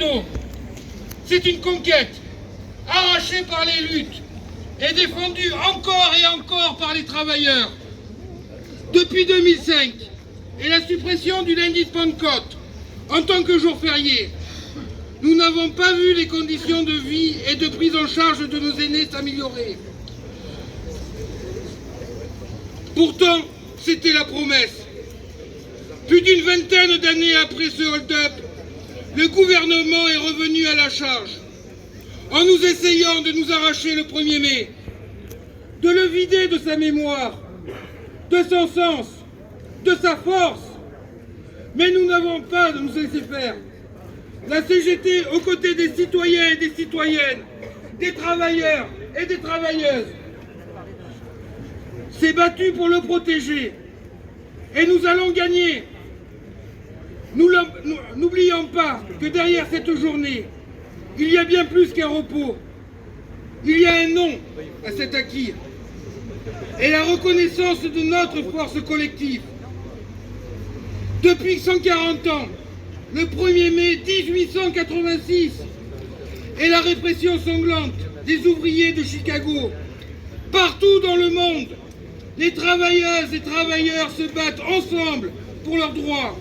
cadeau. C'est une conquête, arrachée par les luttes et défendue encore et encore par les travailleurs. Depuis 2005 et la suppression du lundi de Pentecôte en tant que jour férié, nous n'avons pas vu les conditions de vie et de prise en charge de nos aînés s'améliorer. Pourtant, c'était la promesse. Plus d'une vingtaine d'années après ce hold-up, le gouvernement est revenu à la charge, en nous essayant de nous arracher le 1er mai, de le vider de sa mémoire, de son sens, de sa force. Mais nous n'avons pas de nous laisser faire. La CGT, aux côtés des citoyens et des citoyennes, des travailleurs et des travailleuses, s'est battue pour le protéger. Et nous allons gagner. N'oublions pas que derrière cette journée, il y a bien plus qu'un repos. Il y a un nom à cet acquis. Et la reconnaissance de notre force collective. Depuis 140 ans, le 1er mai 1886, et la répression sanglante des ouvriers de Chicago. Partout dans le monde, les travailleuses et travailleurs se battent ensemble pour leurs droits.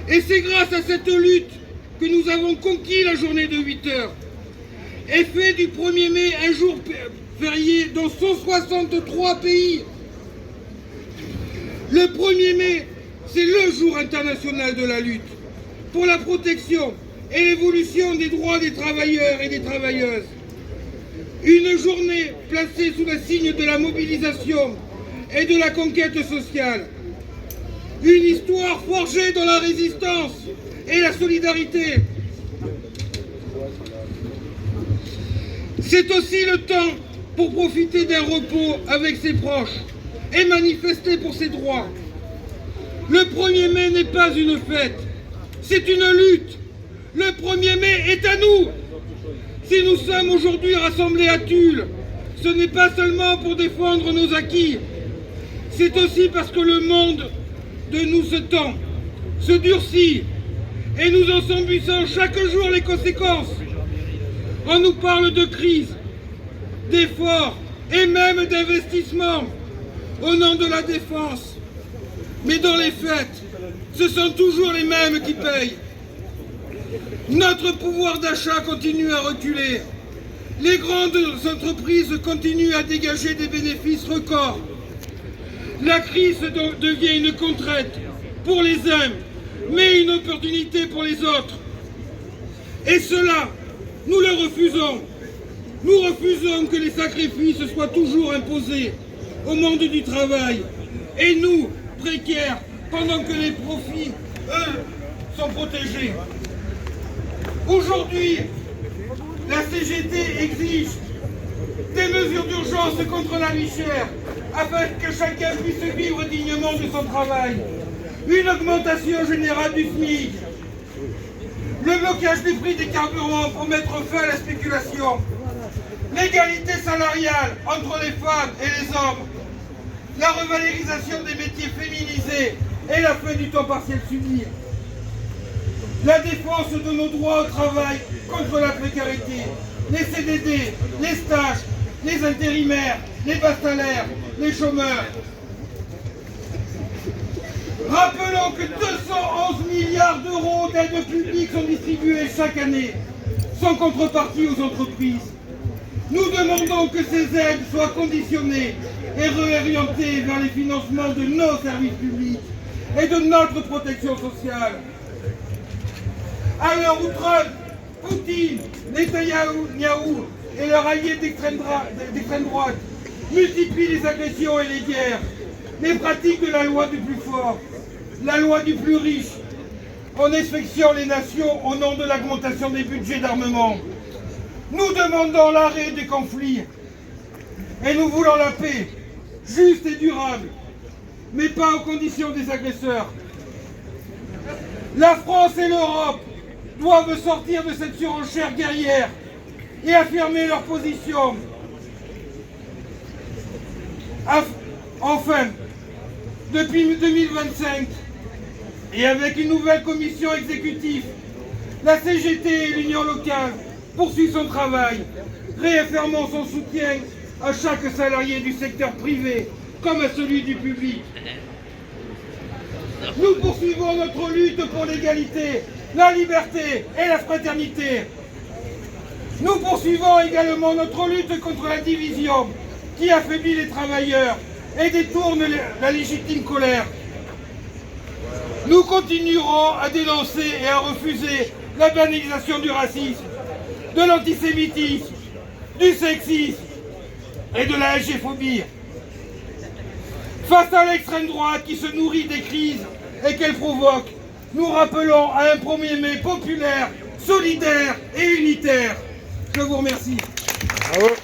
Et c'est grâce à cette lutte que nous avons conquis la journée de 8 heures et fait du 1er mai un jour férié dans 163 pays. Le 1er mai, c'est le jour international de la lutte pour la protection et l'évolution des droits des travailleurs et des travailleuses. Une journée placée sous le signe de la mobilisation et de la conquête sociale. Une histoire forgée dans la résistance et la solidarité. C'est aussi le temps pour profiter d'un repos avec ses proches et manifester pour ses droits. Le 1er mai n'est pas une fête, c'est une lutte. Le 1er mai est à nous. Si nous sommes aujourd'hui rassemblés à Tulle, ce n'est pas seulement pour défendre nos acquis, c'est aussi parce que le monde de nous se tend, se durcit, et nous en subissons chaque jour les conséquences. On nous parle de crise, d'efforts et même d'investissement au nom de la défense. Mais dans les faits, ce sont toujours les mêmes qui payent. Notre pouvoir d'achat continue à reculer. Les grandes entreprises continuent à dégager des bénéfices records. La crise devient une contrainte pour les uns, mais une opportunité pour les autres. Et cela, nous le refusons. Nous refusons que les sacrifices soient toujours imposés au monde du travail. Et nous, précaires, pendant que les profits, eux, sont protégés. Aujourd'hui, la CGT exige des mesures d'urgence contre la vie chère, afin que chacun puisse vivre dignement de son travail. Une augmentation générale du SMIC. Le blocage des prix des carburants pour mettre fin à la spéculation. L'égalité salariale entre les femmes et les hommes. La revalorisation des métiers féminisés et la fin du temps partiel subi. La défense de nos droits au travail contre la précarité. Les CDD, les stages, les intérimaires, les bas salaires, les chômeurs. Rappelons que 211 milliards d'euros d'aides publiques sont distribués chaque année, sans contrepartie aux entreprises. Nous demandons que ces aides soient conditionnées et réorientées vers les financements de nos services publics et de notre protection sociale. À l'heure où Trump, Poutine, Netanyahou et leurs alliés d'extrême droite multiplient les agressions et les guerres, les pratiques de la loi du plus fort, la loi du plus riche, en inspectant les nations au nom de l'augmentation des budgets d'armement. Nous demandons l'arrêt des conflits et nous voulons la paix, juste et durable, mais pas aux conditions des agresseurs. La France et l'Europe doivent sortir de cette surenchère guerrière et affirmer leur position. Enfin, depuis 2025, et avec une nouvelle commission exécutive, La CGT et l'Union locale poursuivent son travail, réaffirmant son soutien à chaque salarié du secteur privé comme à celui du public. Nous poursuivons notre lutte pour l'égalité, la liberté et la fraternité. Nous poursuivons également notre lutte contre la division qui affaiblit les travailleurs et détourne la légitime colère. Nous continuerons à dénoncer et à refuser la banalisation du racisme, de l'antisémitisme, du sexisme et de la LGphobie. Face à l'extrême droite qui se nourrit des crises et qu'elle provoque, nous rappelons à un 1er mai populaire, solidaire et unitaire. Je vous remercie. Bravo.